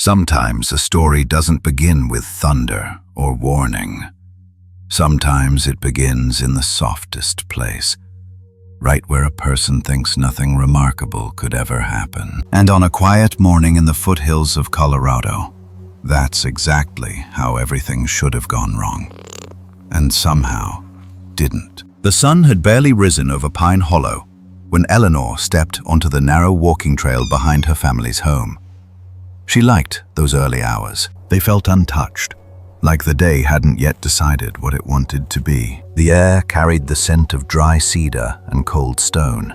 Sometimes a story doesn't begin with thunder or warning. Sometimes it begins in the softest place, right where a person thinks nothing remarkable could ever happen. And on a quiet morning in the foothills of Colorado, that's exactly how everything should have gone wrong. And somehow didn't. The sun had barely risen over Pine Hollow when Eleanor stepped onto the narrow walking trail behind her family's home. She liked those early hours. They felt untouched, like the day hadn't yet decided what it wanted to be. The air carried the scent of dry cedar and cold stone,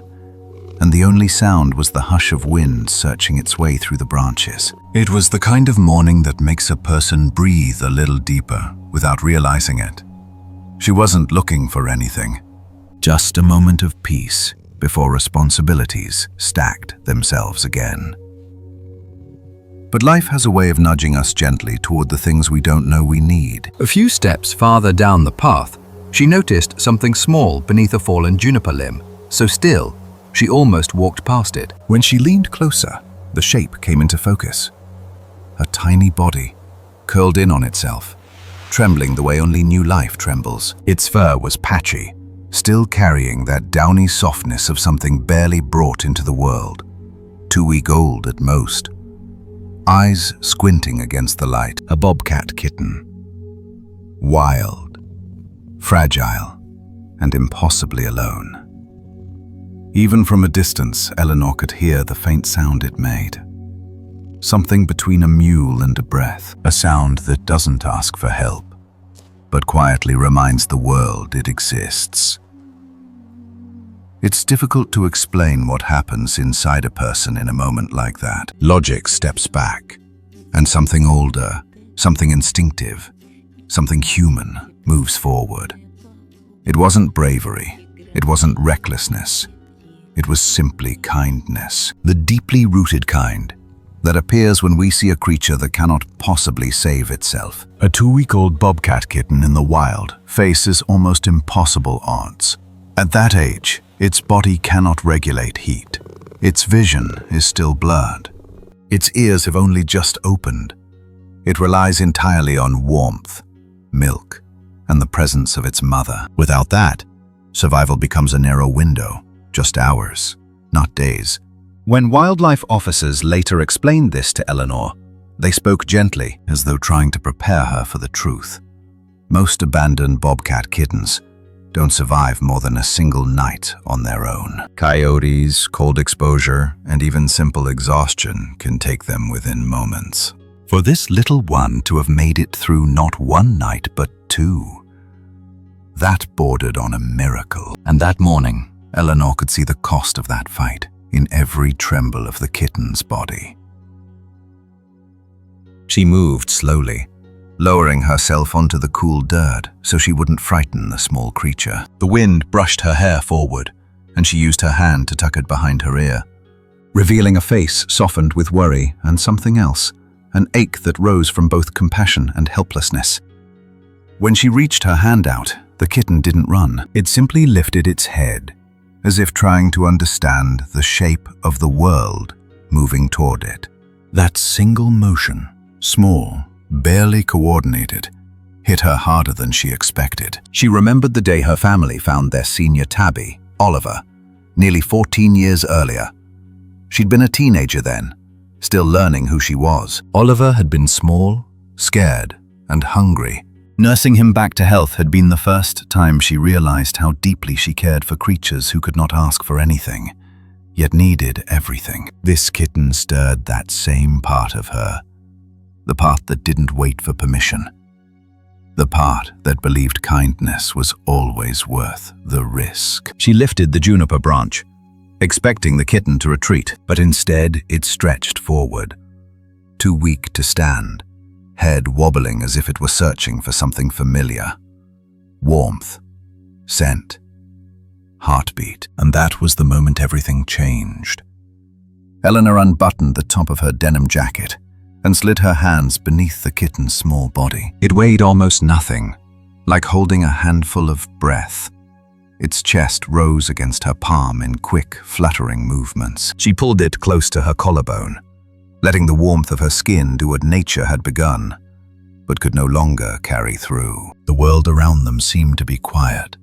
and the only sound was the hush of wind searching its way through the branches. It was the kind of morning that makes a person breathe a little deeper without realizing it. She wasn't looking for anything, just a moment of peace before responsibilities stacked themselves again. But life has a way of nudging us gently toward the things we don't know we need. A few steps farther down the path, she noticed something small beneath a fallen juniper limb, so still, she almost walked past it. When she leaned closer, the shape came into focus. A tiny body, curled in on itself, trembling the way only new life trembles. Its fur was patchy, still carrying that downy softness of something barely brought into the world, 2-week-old at most. Eyes squinting against the light, a bobcat kitten. Wild, fragile, and impossibly alone. Even from a distance, Eleanor could hear the faint sound it made. Something between a mew and a breath, a sound that doesn't ask for help, but quietly reminds the world it exists. It's difficult to explain what happens inside a person in a moment like that. Logic steps back, and something older, something instinctive, something human moves forward. It wasn't bravery, it wasn't recklessness, it was simply kindness. The deeply rooted kind that appears when we see a creature that cannot possibly save itself. A 2-week-old bobcat kitten in the wild faces almost impossible odds. At that age, its body cannot regulate heat. Its vision is still blurred. Its ears have only just opened. It relies entirely on warmth, milk, and the presence of its mother. Without that, survival becomes a narrow window, just hours, not days. When wildlife officers later explained this to Eleanor, they spoke gently, as though trying to prepare her for the truth. Most abandoned bobcat kittens don't survive more than a single night on their own. Coyotes, cold exposure, and even simple exhaustion can take them within moments. For this little one to have made it through not one night but 2, that bordered on a miracle. And that morning, Eleanor could see the cost of that fight in every tremble of the kitten's body. She moved slowly, lowering herself onto the cool dirt so she wouldn't frighten the small creature. The wind brushed her hair forward, and she used her hand to tuck it behind her ear, revealing a face softened with worry and something else, an ache that rose from both compassion and helplessness. When she reached her hand out, the kitten didn't run. It simply lifted its head, as if trying to understand the shape of the world moving toward it. That single motion, small, barely coordinated, hit her harder than she expected. She remembered the day her family found their senior tabby, Oliver, nearly 14 years earlier. She'd been a teenager then, still learning who she was. Oliver had been small, scared, and hungry. Nursing him back to health had been the first time she realized how deeply she cared for creatures who could not ask for anything, yet needed everything. This kitten stirred that same part of her, the part that didn't wait for permission, the part that believed kindness was always worth the risk. She lifted the juniper branch, expecting the kitten to retreat, but instead it stretched forward, too weak to stand, head wobbling as if it were searching for something familiar. Warmth, scent, heartbeat. And that was the moment everything changed. Eleanor unbuttoned the top of her denim jacket and slid her hands beneath the kitten's small body. It weighed almost nothing, like holding a handful of breath. Its chest rose against her palm in quick, fluttering movements. She pulled it close to her collarbone, letting the warmth of her skin do what nature had begun, but could no longer carry through. The world around them seemed to be quiet.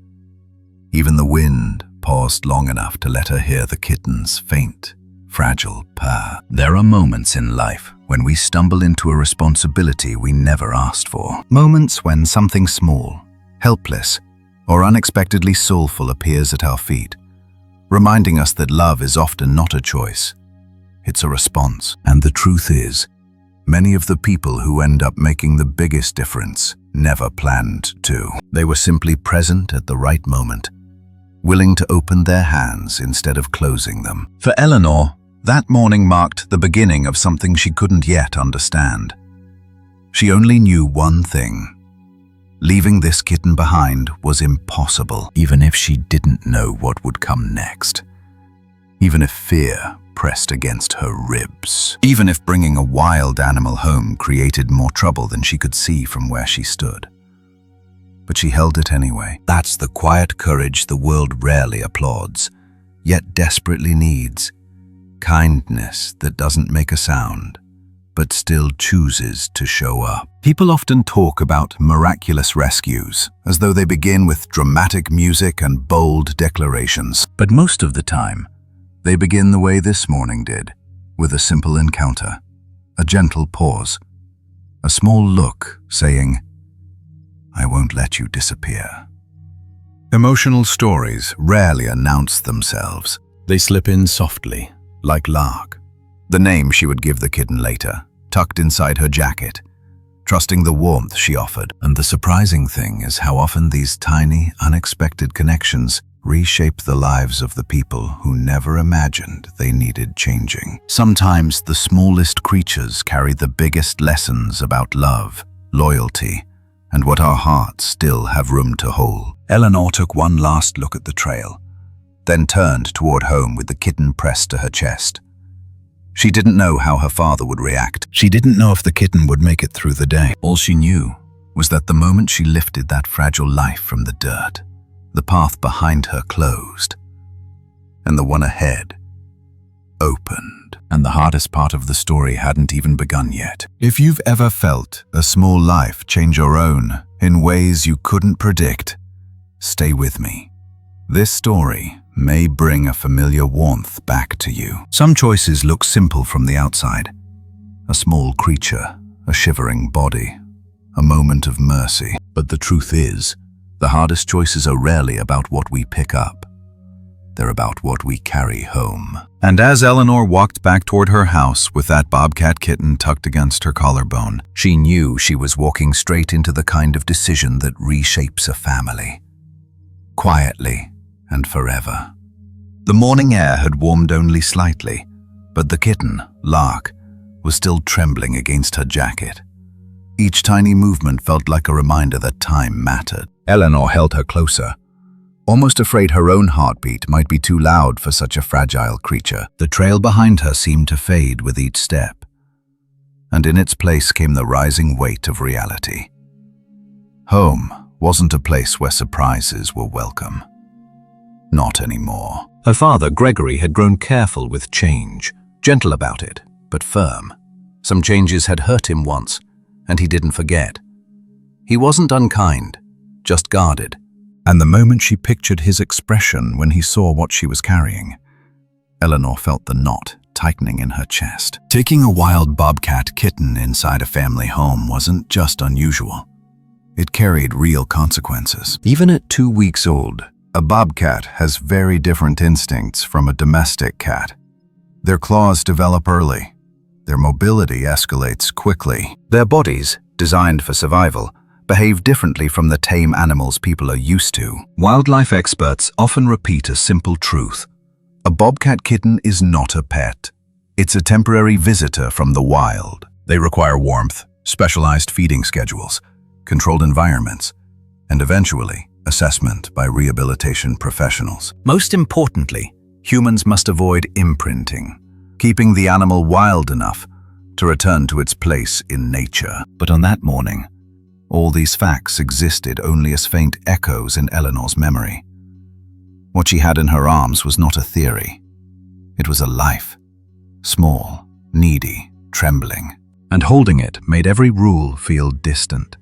Even the wind paused long enough to let her hear the kitten's faint, fragile purr. There are moments in life when we stumble into a responsibility we never asked for. Moments when something small, helpless, or unexpectedly soulful appears at our feet, reminding us that love is often not a choice. It's a response. And the truth is, many of the people who end up making the biggest difference never planned to. They were simply present at the right moment, willing to open their hands instead of closing them. For Eleanor, that morning marked the beginning of something she couldn't yet understand. She only knew one thing. Leaving this kitten behind was impossible, even if she didn't know what would come next. Even if fear pressed against her ribs. Even if bringing a wild animal home created more trouble than she could see from where she stood. But she held it anyway. That's the quiet courage the world rarely applauds, yet desperately needs. Kindness that doesn't make a sound, but still chooses to show up. People often talk about miraculous rescues, as though they begin with dramatic music and bold declarations. But most of the time, they begin the way this morning did, with a simple encounter, a gentle pause, a small look saying, "I won't let you disappear." Emotional stories rarely announce themselves. They slip in softly, like Lark, the name she would give the kitten later, tucked inside her jacket, trusting the warmth she offered. And the surprising thing is how often these tiny, unexpected connections reshape the lives of the people who never imagined they needed changing. Sometimes the smallest creatures carry the biggest lessons about love, loyalty, and what our hearts still have room to hold. Eleanor took one last look at the trail, then turned toward home with the kitten pressed to her chest. She didn't know how her father would react. She didn't know if the kitten would make it through the day. All she knew was that the moment she lifted that fragile life from the dirt, the path behind her closed, and the one ahead opened. And the hardest part of the story hadn't even begun yet. If you've ever felt a small life change your own in ways you couldn't predict, stay with me. This story may bring a familiar warmth back to you. Some choices look simple from the outside. A small creature, a shivering body, a moment of mercy. But the truth is, the hardest choices are rarely about what we pick up. They're about what we carry home. And as Eleanor walked back toward her house with that bobcat kitten tucked against her collarbone, she knew she was walking straight into the kind of decision that reshapes a family. Quietly and forever. The morning air had warmed only slightly, but the kitten, Lark, was still trembling against her jacket. Each tiny movement felt like a reminder that time mattered. Eleanor held her closer, almost afraid her own heartbeat might be too loud for such a fragile creature. The trail behind her seemed to fade with each step, and in its place came the rising weight of reality. Home wasn't a place where surprises were welcome. Not anymore. Her father, Gregory, had grown careful with change, gentle about it, but firm. Some changes had hurt him once, and he didn't forget. He wasn't unkind, just guarded. And the moment she pictured his expression when he saw what she was carrying, Eleanor felt the knot tightening in her chest. Taking a wild bobcat kitten inside a family home wasn't just unusual. It carried real consequences. Even at 2 weeks old, a bobcat has very different instincts from a domestic cat. Their claws develop early. Their mobility escalates quickly. Their bodies, designed for survival, behave differently from the tame animals people are used to. Wildlife experts often repeat a simple truth. A bobcat kitten is not a pet. It's a temporary visitor from the wild. They require warmth, specialized feeding schedules, controlled environments, and eventually, assessment by rehabilitation professionals. Most importantly, humans must avoid imprinting, keeping the animal wild enough to return to its place in nature. But on that morning, all these facts existed only as faint echoes in Eleanor's memory. What she had in her arms was not a theory. It was a life. Small, needy, trembling, and holding it made every rule feel distant.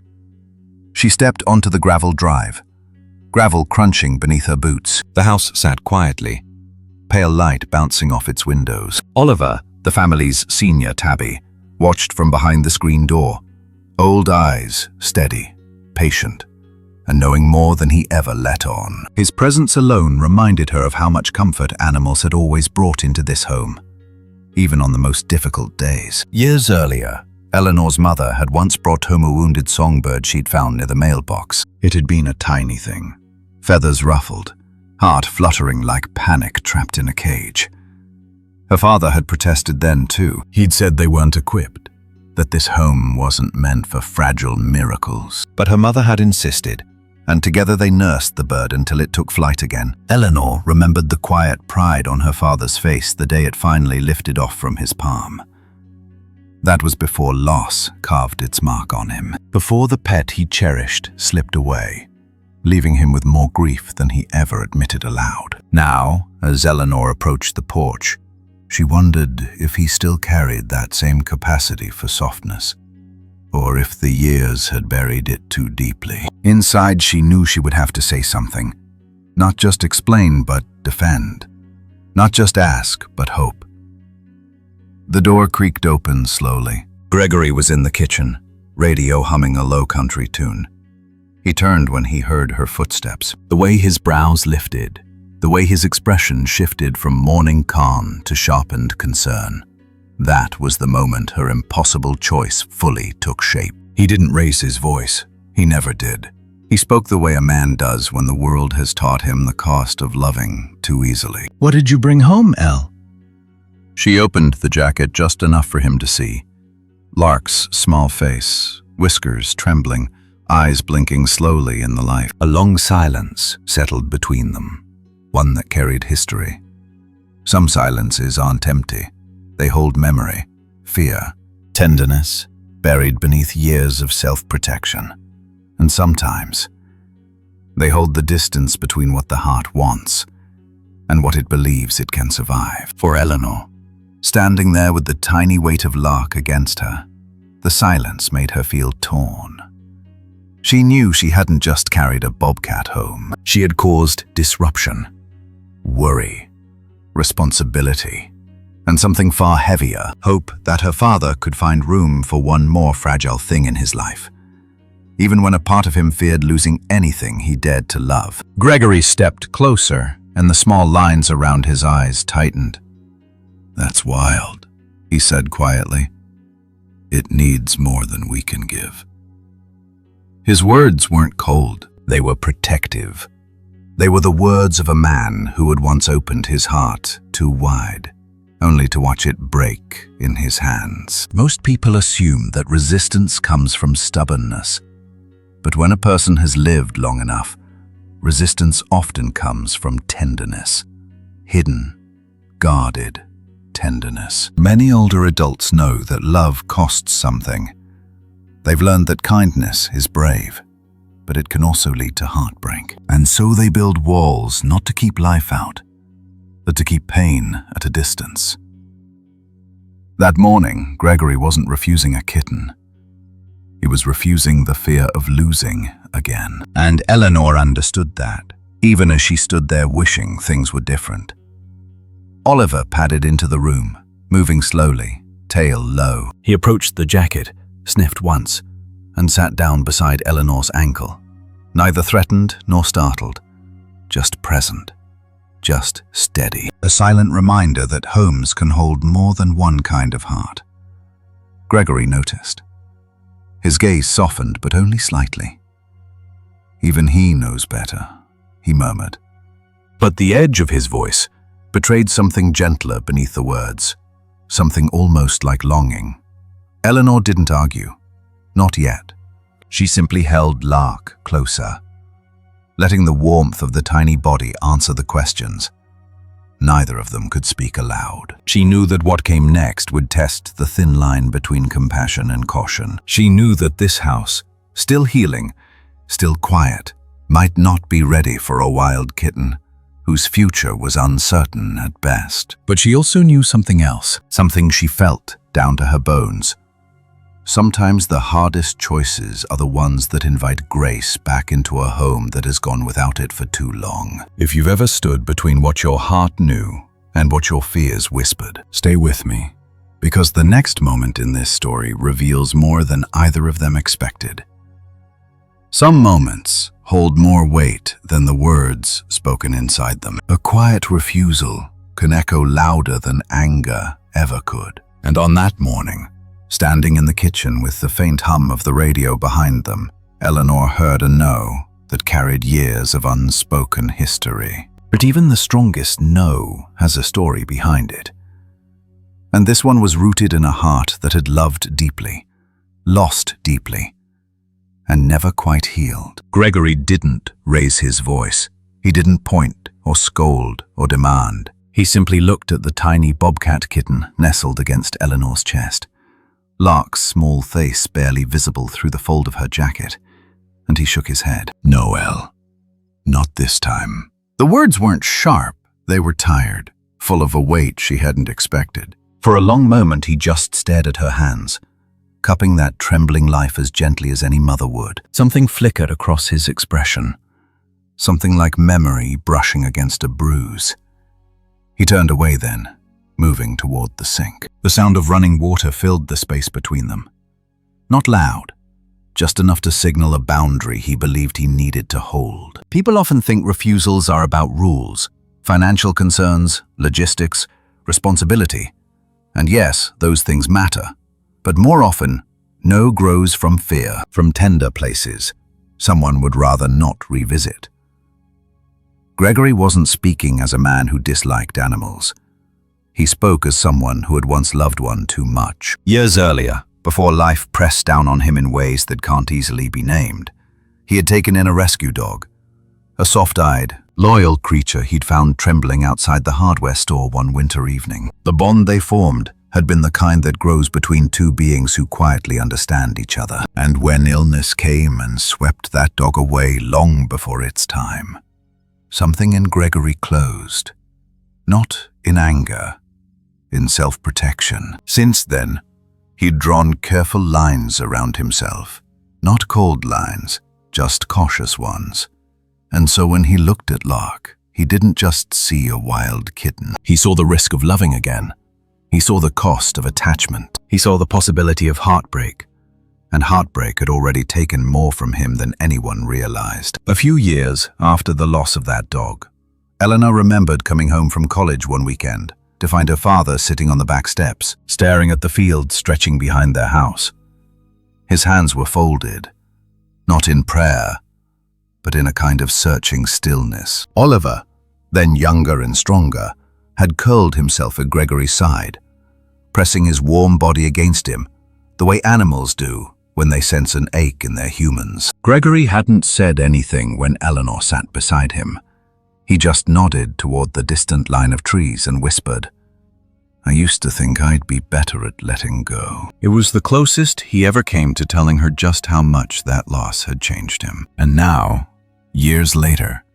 She stepped onto the gravel drive, gravel crunching beneath her boots. The house sat quietly, pale light bouncing off its windows. Oliver, the family's senior tabby, watched from behind the screen door, old eyes, steady, patient, and knowing more than he ever let on. His presence alone reminded her of how much comfort animals had always brought into this home, even on the most difficult days. Years earlier, Eleanor's mother had once brought home a wounded songbird she'd found near the mailbox. It had been a tiny thing, feathers ruffled, heart fluttering like panic trapped in a cage. Her father had protested then too. He'd said they weren't equipped, that this home wasn't meant for fragile miracles. But her mother had insisted, and together they nursed the bird until it took flight again. Eleanor remembered the quiet pride on her father's face the day it finally lifted off from his palm. That was before loss carved its mark on him, before the pet he cherished slipped away, leaving him with more grief than he ever admitted aloud. Now, as Eleanor approached the porch, she wondered if he still carried that same capacity for softness, or if the years had buried it too deeply. Inside, she knew she would have to say something. Not just explain, but defend. Not just ask, but hope. The door creaked open slowly. Gregory was in the kitchen, radio humming a low-country tune. He turned when he heard her footsteps. The way his brows lifted, the way his expression shifted from morning calm to sharpened concern. That was the moment her impossible choice fully took shape. He didn't raise his voice. He never did. He spoke the way a man does when the world has taught him the cost of loving too easily. "What did you bring home, Elle?" She opened the jacket just enough for him to see. Lark's small face, whiskers trembling, eyes blinking slowly in the light. A long silence settled between them, one that carried history. Some silences aren't empty. They hold memory, fear, tenderness, buried beneath years of self-protection. And sometimes, they hold the distance between what the heart wants and what it believes it can survive. For Eleanor, standing there with the tiny weight of Lark against her, the silence made her feel torn. She knew she hadn't just carried a bobcat home. She had caused disruption, worry, responsibility, and something far heavier, hope that her father could find room for one more fragile thing in his life, even when a part of him feared losing anything he dared to love. Gregory stepped closer, and the small lines around his eyes tightened. "That's wild," he said quietly. "It needs more than we can give." His words weren't cold, they were protective. They were the words of a man who had once opened his heart too wide, only to watch it break in his hands. Most people assume that resistance comes from stubbornness, but when a person has lived long enough, resistance often comes from tenderness, hidden, guarded tenderness. Many older adults know that love costs something. They've learned that kindness is brave, but it can also lead to heartbreak. And so they build walls not to keep life out, but to keep pain at a distance. That morning, Gregory wasn't refusing a kitten. He was refusing the fear of losing again. And Eleanor understood that, even as she stood there wishing things were different. Oliver padded into the room, moving slowly, tail low. He approached the jacket, sniffed once, and sat down beside Eleanor's ankle, neither threatened nor startled, just present, just steady. A silent reminder that homes can hold more than one kind of heart. Gregory noticed. His gaze softened, but only slightly. "Even he knows better," he murmured. But the edge of his voice betrayed something gentler beneath the words, something almost like longing. Eleanor didn't argue. Not yet. She simply held Lark closer, letting the warmth of the tiny body answer the questions. Neither of them could speak aloud. She knew that what came next would test the thin line between compassion and caution. She knew that this house, still healing, still quiet, might not be ready for a wild kitten, whose future was uncertain at best. But she also knew something else, something she felt down to her bones. Sometimes the hardest choices are the ones that invite grace back into a home that has gone without it for too long. If you've ever stood between what your heart knew and what your fears whispered, stay with me, because the next moment in this story reveals more than either of them expected. Some moments hold more weight than the words spoken inside them. A quiet refusal can echo louder than anger ever could. And on that morning, standing in the kitchen with the faint hum of the radio behind them, Eleanor heard a no that carried years of unspoken history. But even the strongest no has a story behind it. And this one was rooted in a heart that had loved deeply, lost deeply, and never quite healed. Gregory didn't raise his voice. He didn't point or scold or demand. He simply looked at the tiny bobcat kitten nestled against Eleanor's chest, Lark's small face barely visible through the fold of her jacket, and he shook his head. "No, Elle, not this time." The words weren't sharp, they were tired, full of a weight she hadn't expected. For a long moment he just stared at her hands, cupping that trembling life as gently as any mother would. Something flickered across his expression, something like memory brushing against a bruise. He turned away then, moving toward the sink. The sound of running water filled the space between them. Not loud, just enough to signal a boundary he believed he needed to hold. People often think refusals are about rules, financial concerns, logistics, responsibility. And yes, those things matter. But more often, no grows from fear, from tender places someone would rather not revisit. Gregory wasn't speaking as a man who disliked animals. He spoke as someone who had once loved one too much. Years earlier, before life pressed down on him in ways that can't easily be named, he had taken in a rescue dog, a soft-eyed, loyal creature he'd found trembling outside the hardware store one winter evening. The bond they formed had been the kind that grows between two beings who quietly understand each other. And when illness came and swept that dog away long before its time, something in Gregory closed, not in anger, in self-protection. Since then, he'd drawn careful lines around himself, not cold lines, just cautious ones. And so when he looked at Lark, he didn't just see a wild kitten. He saw the risk of loving again. He saw the cost of attachment. He saw the possibility of heartbreak. And heartbreak had already taken more from him than anyone realized. A few years after the loss of that dog, Eleanor remembered coming home from college one weekend to find her father sitting on the back steps, staring at the field stretching behind their house. His hands were folded, not in prayer, but in a kind of searching stillness. Oliver, then younger and stronger, had curled himself at Gregory's side, pressing his warm body against him, the way animals do when they sense an ache in their humans. Gregory hadn't said anything when Eleanor sat beside him. He just nodded toward the distant line of trees and whispered, "I used to think I'd be better at letting go." It was the closest he ever came to telling her just how much that loss had changed him. And now, years later,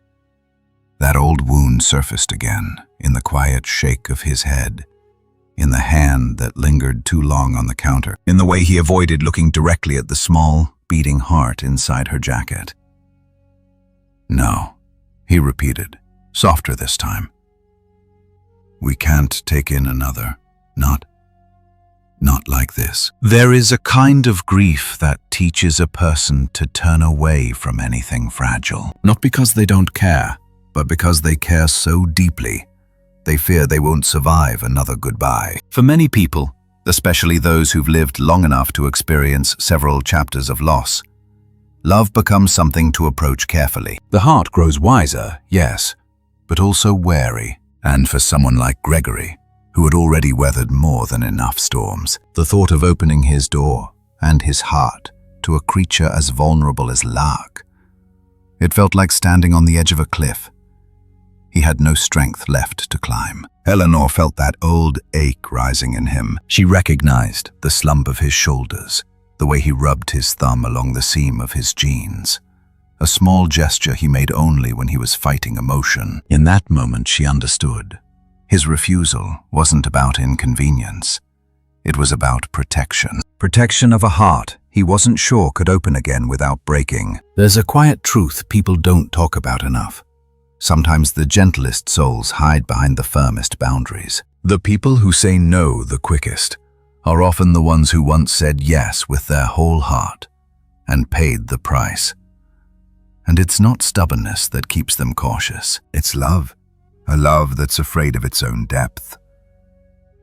that old wound surfaced again in the quiet shake of his head, in the hand that lingered too long on the counter, in the way he avoided looking directly at the small, beating heart inside her jacket. "No," he repeated, softer this time. "We can't take in another, not like this." There is a kind of grief that teaches a person to turn away from anything fragile, not because they don't care, but because they care so deeply, they fear they won't survive another goodbye. For many people, especially those who've lived long enough to experience several chapters of loss, love becomes something to approach carefully. The heart grows wiser, yes, but also wary. And for someone like Gregory, who had already weathered more than enough storms, the thought of opening his door and his heart to a creature as vulnerable as Lark, it felt like standing on the edge of a cliff. He had no strength left to climb. Eleanor felt that old ache rising in him. She recognized the slump of his shoulders, the way he rubbed his thumb along the seam of his jeans, a small gesture he made only when he was fighting emotion. In that moment, she understood. His refusal wasn't about inconvenience. It was about protection. Protection of a heart he wasn't sure could open again without breaking. There's a quiet truth people don't talk about enough. Sometimes the gentlest souls hide behind the firmest boundaries. The people who say no the quickest are often the ones who once said yes with their whole heart and paid the price. And it's not stubbornness that keeps them cautious. It's love, a love that's afraid of its own depth.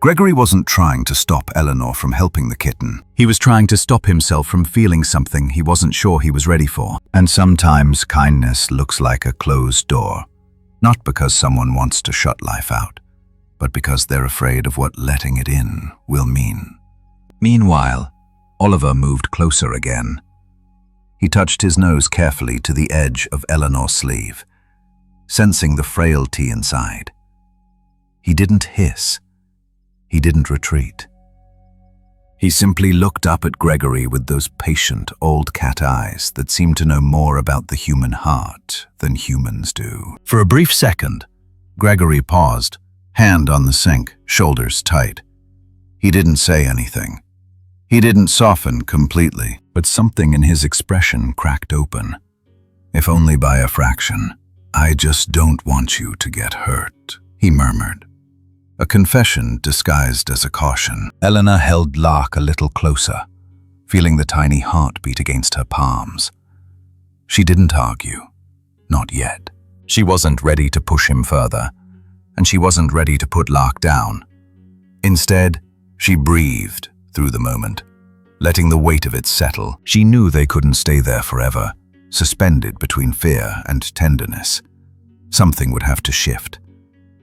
Gregory wasn't trying to stop Eleanor from helping the kitten. He was trying to stop himself from feeling something he wasn't sure he was ready for. And sometimes kindness looks like a closed door, not because someone wants to shut life out, but because they're afraid of what letting it in will mean. Meanwhile, Oliver moved closer again. He touched his nose carefully to the edge of Eleanor's sleeve, sensing the frailty inside. He didn't hiss. He didn't retreat. He simply looked up at Gregory with those patient old cat eyes that seem to know more about the human heart than humans do. For a brief second, Gregory paused, hand on the sink, shoulders tight. He didn't say anything. He didn't soften completely, but something in his expression cracked open, if only by a fraction. "I just don't want you to get hurt," he murmured. A confession disguised as a caution. Eleanor held Lark a little closer, feeling the tiny heartbeat against her palms. She didn't argue. Not yet. She wasn't ready to push him further, and she wasn't ready to put Lark down. Instead, she breathed through the moment, letting the weight of it settle. She knew they couldn't stay there forever, suspended between fear and tenderness. Something would have to shift.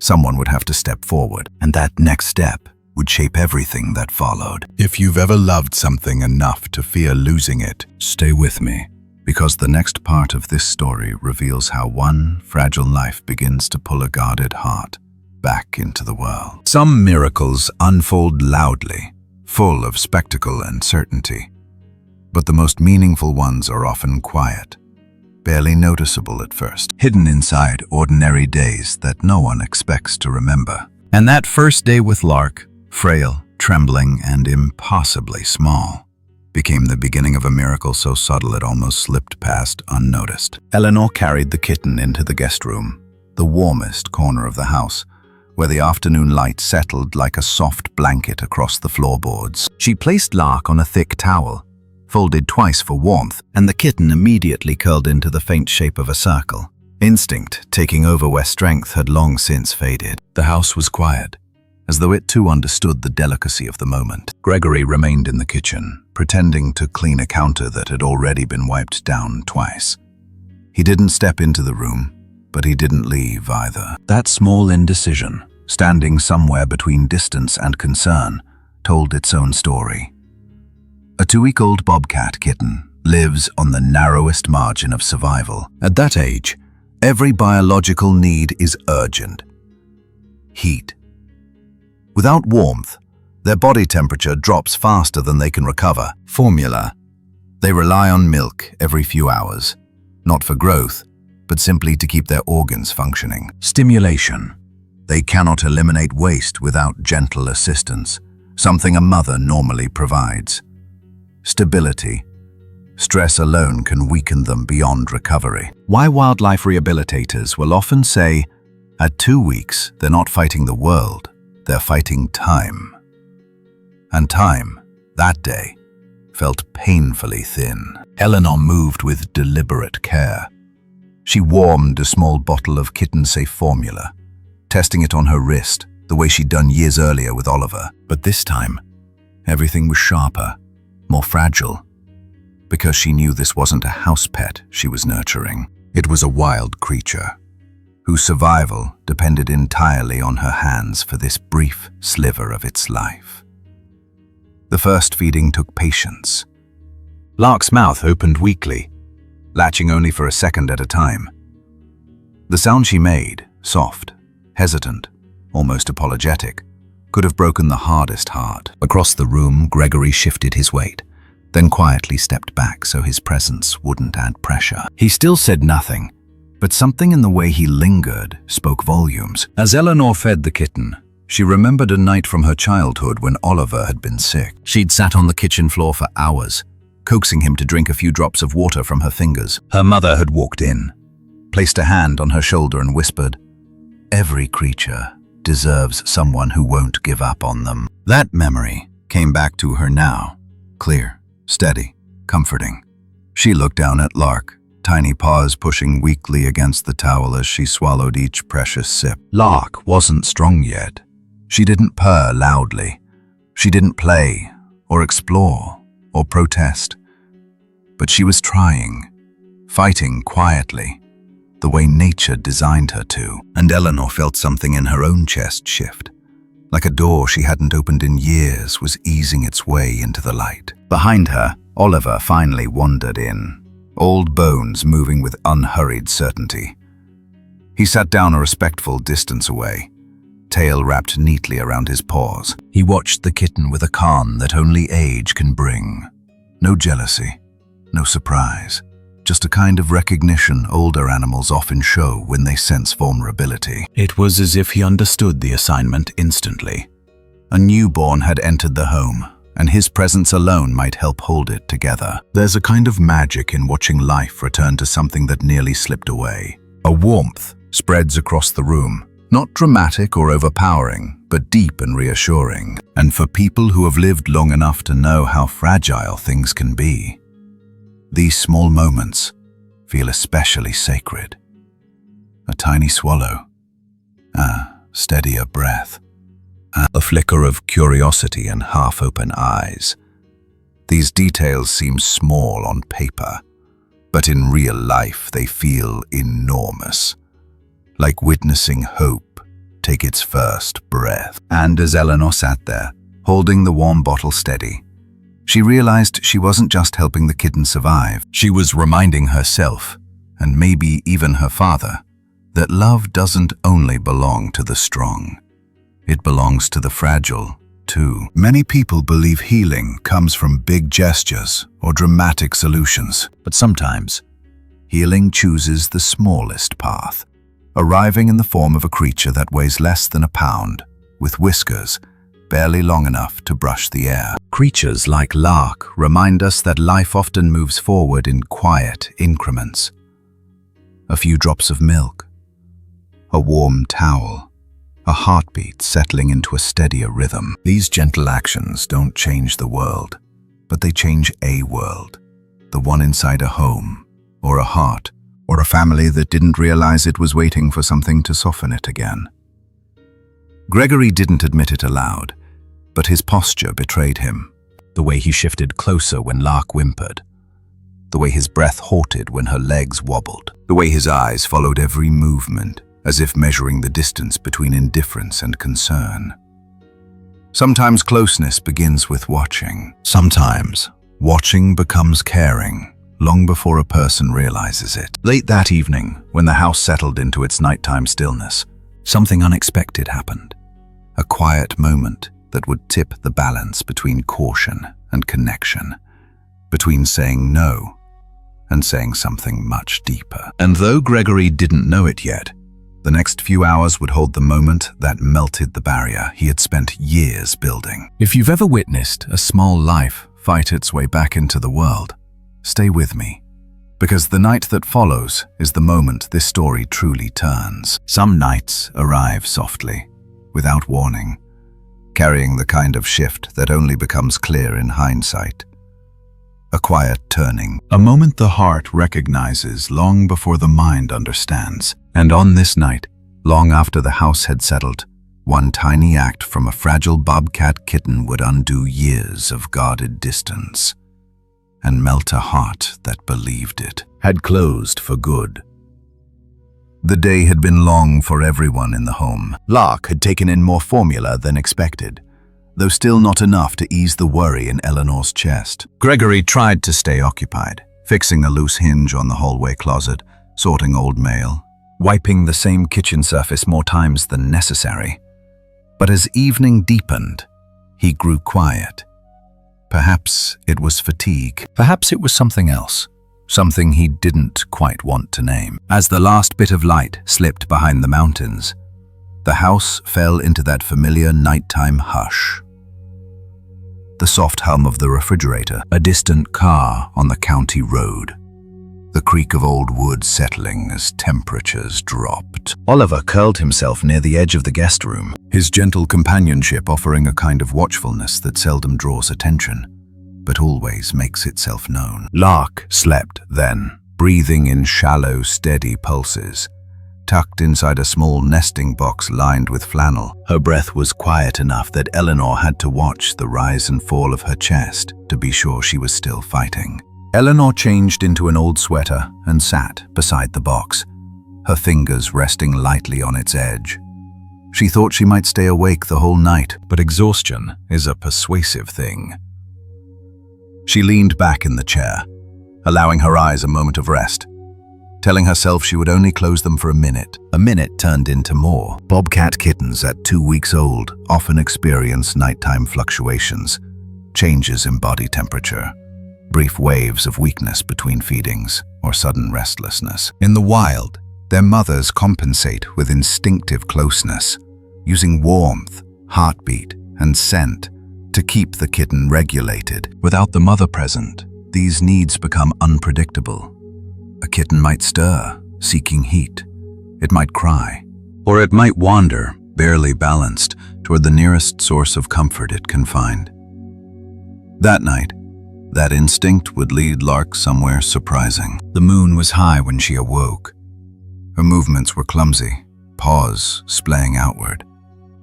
Someone would have to step forward, and that next step would shape everything that followed. If you've ever loved something enough to fear losing it, stay with me, because the next part of this story reveals how one fragile life begins to pull a guarded heart back into the world. Some miracles unfold loudly, full of spectacle and certainty, but the most meaningful ones are often quiet, barely noticeable at first, hidden inside ordinary days that no one expects to remember. And that first day with Lark, frail, trembling, and impossibly small, became the beginning of a miracle so subtle it almost slipped past unnoticed. Eleanor carried the kitten into the guest room, the warmest corner of the house, where the afternoon light settled like a soft blanket across the floorboards. She placed Lark on a thick towel, folded twice for warmth, and the kitten immediately curled into the faint shape of a circle, instinct taking over where strength had long since faded. The house was quiet, as though it too understood the delicacy of the moment. Gregory remained in the kitchen, pretending to clean a counter that had already been wiped down twice. He didn't step into the room, but he didn't leave either. That small indecision, standing somewhere between distance and concern, told its own story. A 2-week-old bobcat kitten lives on the narrowest margin of survival. At that age, every biological need is urgent. Heat. Without warmth, their body temperature drops faster than they can recover. Formula. They rely on milk every few hours, not for growth, but simply to keep their organs functioning. Stimulation. They cannot eliminate waste without gentle assistance, something a mother normally provides. Stability. Stress alone can weaken them beyond recovery. Why wildlife rehabilitators will often say, at 2 weeks, they're not fighting the world, they're fighting time. And time, that day, felt painfully thin. Eleanor moved with deliberate care. She warmed a small bottle of kitten-safe formula, testing it on her wrist, the way she'd done years earlier with Oliver. But this time, everything was sharper, more fragile, because she knew this wasn't a house pet she was nurturing. It was a wild creature, whose survival depended entirely on her hands for this brief sliver of its life. The first feeding took patience. Lark's mouth opened weakly, latching only for a second at a time. The sound she made, soft, hesitant, almost apologetic, could have broken the hardest heart. Across the room, Gregory shifted his weight, then quietly stepped back so his presence wouldn't add pressure. He still said nothing, but something in the way he lingered spoke volumes. As Eleanor fed the kitten, She remembered a night from her childhood when Oliver had been sick. She'd sat on the kitchen floor for hours, coaxing him to drink a few drops of water from her fingers. Her mother had walked in, placed a hand on her shoulder and whispered, "Every creature deserves someone who won't give up on them." That memory came back to her now, clear, steady, comforting. She looked down at Lark, tiny paws pushing weakly against the towel as she swallowed each precious sip. Lark wasn't strong yet. She didn't purr loudly. She didn't play, or explore, or protest. But she was trying, fighting quietly, the way nature designed her to. And Eleanor felt something in her own chest shift, like a door she hadn't opened in years was easing its way into the light. Behind her, Oliver finally wandered in, old bones moving with unhurried certainty. He sat down a respectful distance away, tail wrapped neatly around his paws. He watched the kitten with a calm that only age can bring. No jealousy, no surprise, just a kind of recognition older animals often show when they sense vulnerability. It was as if he understood the assignment instantly. A newborn had entered the home, and his presence alone might help hold it together. There's a kind of magic in watching life return to something that nearly slipped away. A warmth spreads across the room, not dramatic or overpowering, but deep and reassuring. And for people who have lived long enough to know how fragile things can be, these small moments feel especially sacred. A tiny swallow, a steadier breath, a flicker of curiosity and half-open eyes. These details seem small on paper, but in real life they feel enormous, like witnessing hope take its first breath. And as Eleanor sat there, holding the warm bottle steady, she realized she wasn't just helping the kitten survive. She was reminding herself, and maybe even her father, that love doesn't only belong to the strong. It belongs to the fragile, too. Many people believe healing comes from big gestures or dramatic solutions, but sometimes healing chooses the smallest path, arriving in the form of a creature that weighs less than a pound, with whiskers barely long enough to brush the air. Creatures like Lark remind us that life often moves forward in quiet increments. A few drops of milk, a warm towel, a heartbeat settling into a steadier rhythm. These gentle actions don't change the world, but they change a world, the one inside a home, or a heart, or a family that didn't realize it was waiting for something to soften it again. Gregory didn't admit it aloud, but his posture betrayed him. The way he shifted closer when Lark whimpered, the way his breath halted when her legs wobbled, the way his eyes followed every movement, as if measuring the distance between indifference and concern. Sometimes closeness begins with watching. Sometimes watching becomes caring, long before a person realizes it. Late that evening, when the house settled into its nighttime stillness, something unexpected happened. A quiet moment that would tip the balance between caution and connection, between saying no and saying something much deeper. And though Gregory didn't know it yet, the next few hours would hold the moment that melted the barrier he had spent years building. If you've ever witnessed a small life fight its way back into the world, stay with me, because the night that follows is the moment this story truly turns. Some nights arrive softly, without warning, carrying the kind of shift that only becomes clear in hindsight. A quiet turning, a moment the heart recognizes long before the mind understands. And on this night, long after the house had settled, one tiny act from a fragile bobcat kitten would undo years of guarded distance and melt a heart that believed it had closed for good. The day had been long for everyone in the home. Lark had taken in more formula than expected, though still not enough to ease the worry in Eleanor's chest. Gregory tried to stay occupied, fixing a loose hinge on the hallway closet, sorting old mail, wiping the same kitchen surface more times than necessary. But as evening deepened, he grew quiet. Perhaps it was fatigue. Perhaps it was something else. Something he didn't quite want to name. As the last bit of light slipped behind the mountains, The house fell into that familiar nighttime hush. The soft hum of the refrigerator, a distant car on the county road, the creak of old wood settling as temperatures dropped. Oliver curled himself near the edge of the guest room, his gentle companionship offering a kind of watchfulness that seldom draws attention, but always makes itself known. Lark slept then, breathing in shallow, steady pulses, tucked inside a small nesting box lined with flannel. Her breath was quiet enough that Eleanor had to watch the rise and fall of her chest to be sure she was still fighting. Eleanor changed into an old sweater and sat beside the box, her fingers resting lightly on its edge. She thought she might stay awake the whole night, but exhaustion is a persuasive thing. She leaned back in the chair, allowing her eyes a moment of rest, telling herself she would only close them for a minute. A minute turned into more. Bobcat kittens at 2 weeks old often experience nighttime fluctuations, changes in body temperature, brief waves of weakness between feedings, or sudden restlessness. In the wild, their mothers compensate with instinctive closeness, using warmth, heartbeat, and scent to keep the kitten regulated. Without the mother present, these needs become unpredictable. A kitten might stir, seeking heat. It might cry, or it might wander, barely balanced, toward the nearest source of comfort it can find. That night, that instinct would lead Lark somewhere surprising. The moon was high when she awoke. Her movements were clumsy, paws splaying outward,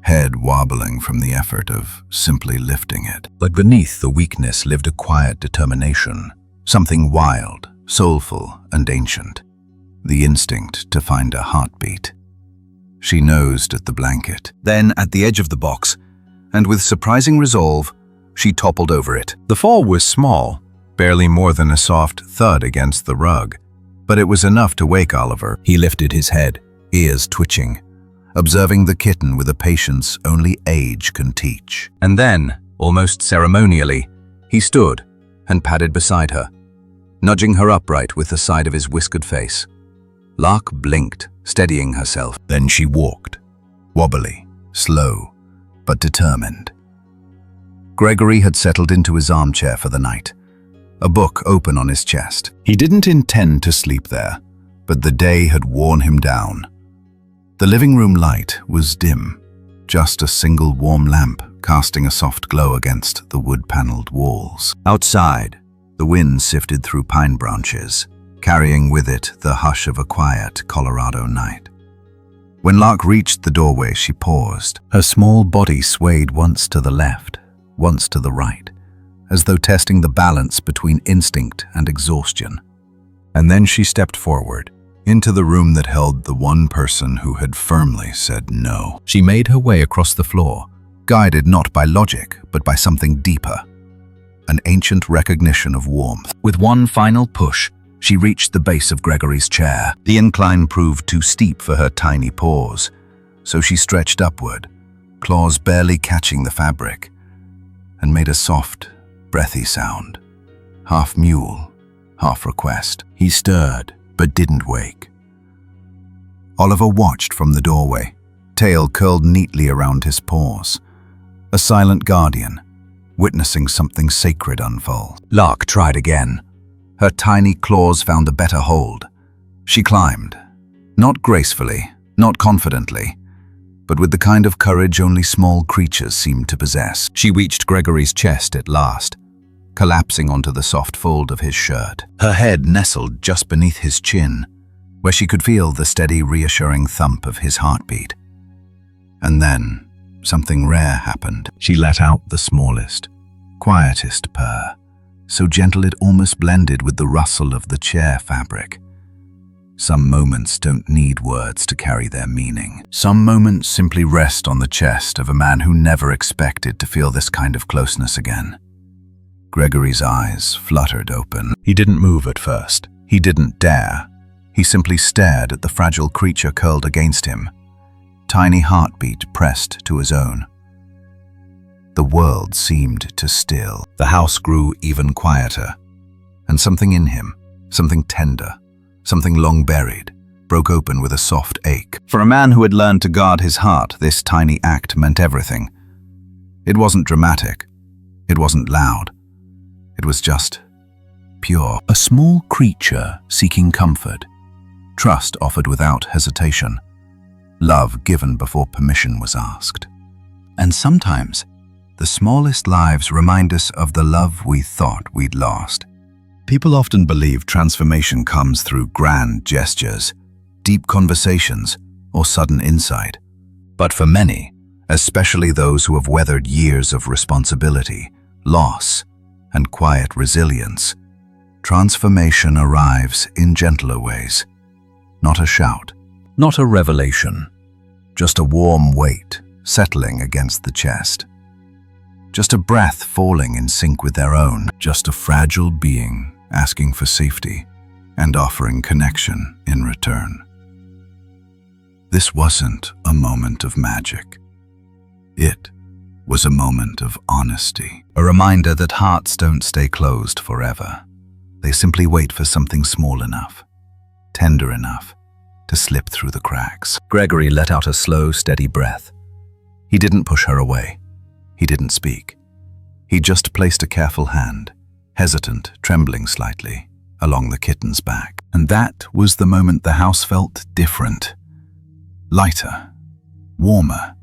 head wobbling from the effort of simply lifting it. But beneath the weakness lived a quiet determination, something wild, soulful, and ancient, the instinct to find a heartbeat. She nosed at the blanket, then at the edge of the box, and with surprising resolve, she toppled over it. The fall was small, barely more than a soft thud against the rug, but it was enough to wake Oliver. He lifted his head, ears twitching, observing the kitten with a patience only age can teach. And then, almost ceremonially, he stood and padded beside her, nudging her upright with the side of his whiskered face. Lark blinked, steadying herself. Then she walked, wobbly, slow, but determined. Gregory had settled into his armchair for the night, a book open on his chest. He didn't intend to sleep there, but the day had worn him down. The living room light was dim, just a single warm lamp casting a soft glow against the wood-paneled walls. Outside, the wind sifted through pine branches, carrying with it the hush of a quiet Colorado night. When Lark reached the doorway, she paused. Her small body swayed once to the left, once to the right, as though testing the balance between instinct and exhaustion. And then she stepped forward, into the room that held the one person who had firmly said no. She made her way across the floor, guided not by logic, but by something deeper, an ancient recognition of warmth. With one final push, she reached the base of Gregory's chair. The incline proved too steep for her tiny paws, so she stretched upward, claws barely catching the fabric, and made a soft, breathy sound, half mule, half request. He stirred, but didn't wake. Oliver watched from the doorway, tail curled neatly around his paws, a silent guardian, witnessing something sacred unfold. Lark tried again. Her tiny claws found a better hold. She climbed, not gracefully, not confidently, but with the kind of courage only small creatures seem to possess. She reached Gregory's chest at last, collapsing onto the soft fold of his shirt. Her head nestled just beneath his chin, where she could feel the steady, reassuring thump of his heartbeat. And then, something rare happened. She let out the smallest, quietest purr, so gentle it almost blended with the rustle of the chair fabric. Some moments don't need words to carry their meaning. Some moments simply rest on the chest of a man who never expected to feel this kind of closeness again. Gregory's eyes fluttered open. He didn't move at first. He didn't dare. He simply stared at the fragile creature curled against him, tiny heartbeat pressed to his own. The world seemed to still. The house grew even quieter, and something in him, something tender, something long buried, broke open with a soft ache. For a man who had learned to guard his heart, this tiny act meant everything. It wasn't dramatic. It wasn't loud. It was just pure. A small creature seeking comfort. Trust offered without hesitation. Love given before permission was asked. And sometimes, the smallest lives remind us of the love we thought we'd lost. People often believe transformation comes through grand gestures, deep conversations, or sudden insight. But for many, especially those who have weathered years of responsibility, loss, and quiet resilience, transformation arrives in gentler ways. Not a shout, not a revelation, just a warm weight settling against the chest. Just a breath falling in sync with their own. Just a fragile being asking for safety and offering connection in return. This wasn't a moment of magic. It was a moment of honesty. A reminder that hearts don't stay closed forever. They simply wait for something small enough, tender enough, to slip through the cracks. Gregory let out a slow, steady breath. He didn't push her away. He didn't speak. He just placed a careful hand, hesitant, trembling slightly, along the kitten's back. And that was the moment the house felt different. Lighter, warmer,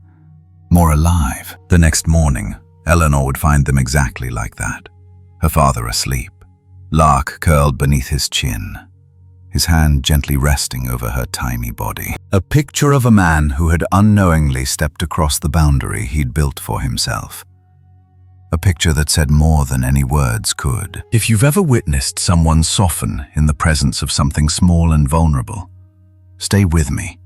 more alive. The next morning, Eleanor would find them exactly like that. Her father asleep, Lark curled beneath his chin, his hand gently resting over her tiny body. A picture of a man who had unknowingly stepped across the boundary he'd built for himself. A picture that said more than any words could. If you've ever witnessed someone soften in the presence of something small and vulnerable, stay with me.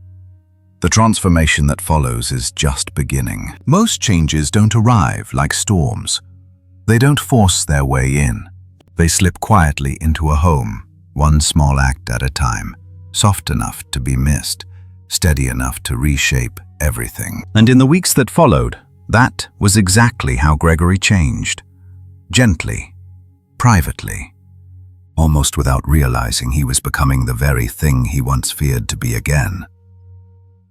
The transformation that follows is just beginning. Most changes don't arrive like storms. They don't force their way in. They slip quietly into a home, one small act at a time, soft enough to be missed, steady enough to reshape everything. And in the weeks that followed, that was exactly how Gregory changed. Gently, privately, almost without realizing he was becoming the very thing he once feared to be again.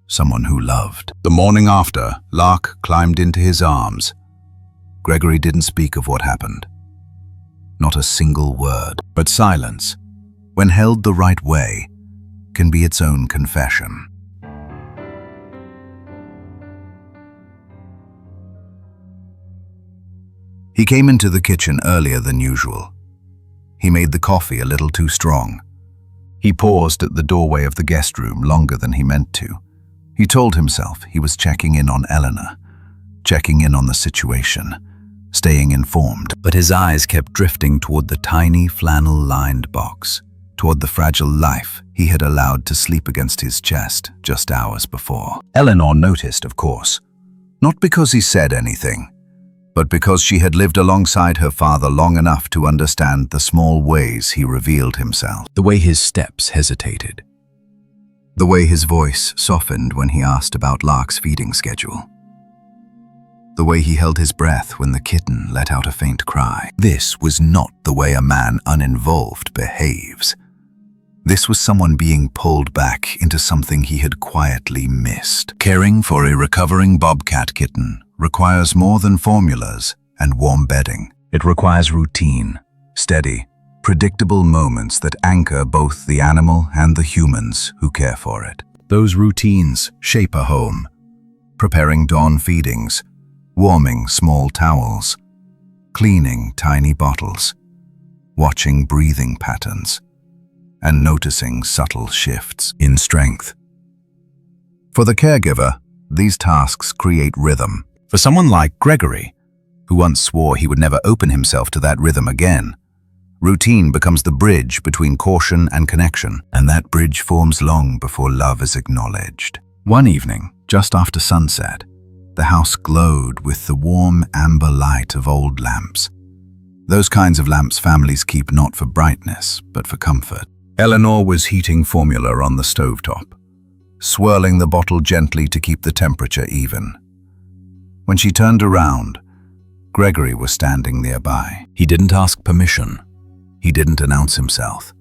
Someone who loved. The morning after, Lark climbed into his arms. Gregory didn't speak of what happened. Not a single word, but silence, when held the right way, can be its own confession. He came into the kitchen earlier than usual. He made the coffee a little too strong. He paused at the doorway of the guest room longer than he meant to. He told himself he was checking in on Eleanor, checking in on the situation, staying informed. But his eyes kept drifting toward the tiny flannel-lined box, toward the fragile life he had allowed to sleep against his chest just hours before. Eleanor noticed, of course, not because he said anything, but because she had lived alongside her father long enough to understand the small ways he revealed himself. The way his steps hesitated. The way his voice softened when he asked about Lark's feeding schedule. The way he held his breath when the kitten let out a faint cry. This was not the way a man uninvolved behaves. This was someone being pulled back into something he had quietly missed. Caring for a recovering bobcat kitten requires more than formulas and warm bedding. It requires routine, steady, predictable moments that anchor both the animal and the humans who care for it. Those routines shape a home, preparing dawn feedings, warming small towels, cleaning tiny bottles, watching breathing patterns, and noticing subtle shifts in strength. For the caregiver, these tasks create rhythm. For someone like Gregory, who once swore he would never open himself to that rhythm again, routine becomes the bridge between caution and connection, and that bridge forms long before love is acknowledged. One evening, just after sunset, the house glowed with the warm amber light of old lamps. Those kinds of lamps families keep not for brightness, but for comfort. Eleanor was heating formula on the stovetop, swirling the bottle gently to keep the temperature even. When she turned around, Gregory was standing nearby. He didn't ask permission. He didn't announce himself.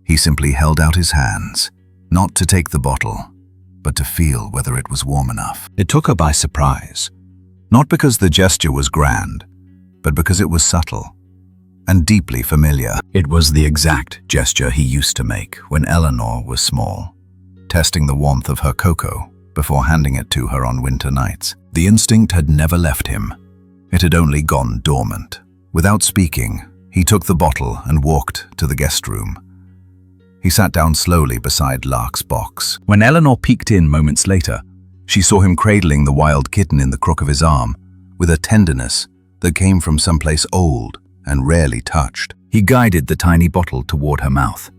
He simply held out his hands, Not to take the bottle, but to feel whether it was warm enough. It took her by surprise, not because the gesture was grand, but because it was subtle and deeply familiar. It was the exact gesture he used to make when Eleanor was small, testing the warmth of her cocoa before handing it to her on winter nights. The instinct had never left him. It had only gone dormant. Without speaking, he took the bottle and walked to the guest room. He sat down slowly beside Lark's box. When Eleanor peeked in moments later, she saw him cradling the wild kitten in the crook of his arm with a tenderness that came from someplace old and rarely touched. He guided the tiny bottle toward her mouth,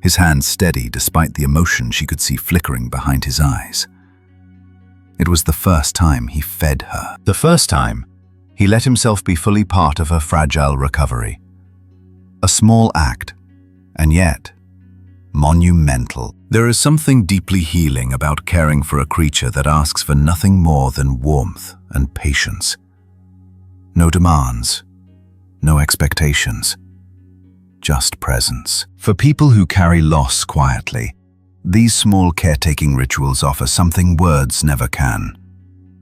his hand steady despite the emotion she could see flickering behind his eyes. It was the first time he fed her. The first time he let himself be fully part of her fragile recovery. A small act, and yet monumental. There is something deeply healing about caring for a creature that asks for nothing more than warmth and patience. No demands, no expectations, just presence. For people who carry loss quietly, these small caretaking rituals offer something words never can.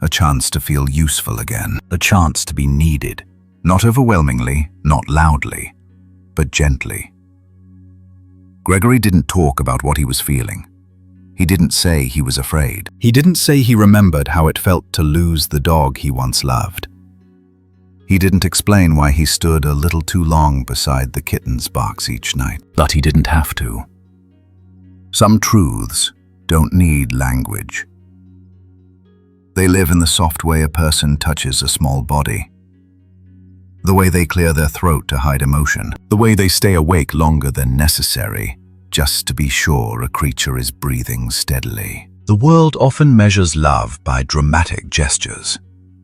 A chance to feel useful again, a chance to be needed, not overwhelmingly, not loudly, but gently. Gregory didn't talk about what he was feeling. He didn't say he was afraid. He didn't say he remembered how it felt to lose the dog he once loved. He didn't explain why he stood a little too long beside the kitten's box each night. But he didn't have to. Some truths don't need language. They live in the soft way a person touches a small body. The way they clear their throat to hide emotion. The way they stay awake longer than necessary, just to be sure a creature is breathing steadily. The world often measures love by dramatic gestures,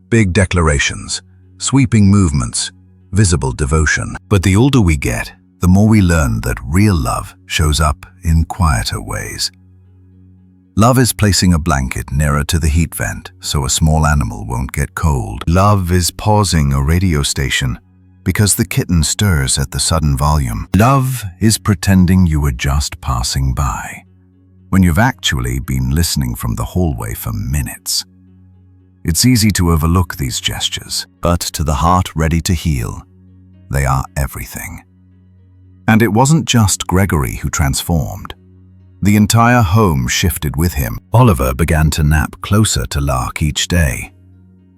big declarations, sweeping movements, visible devotion. But the older we get, the more we learn that real love shows up in quieter ways. Love is placing a blanket nearer to the heat vent so a small animal won't get cold. Love is pausing a radio station because the kitten stirs at the sudden volume. Love is pretending you were just passing by when you've actually been listening from the hallway for minutes. It's easy to overlook these gestures, but to the heart ready to heal, they are everything. And it wasn't just Gregory who transformed. The entire home shifted with him. Oliver began to nap closer to Lark each day,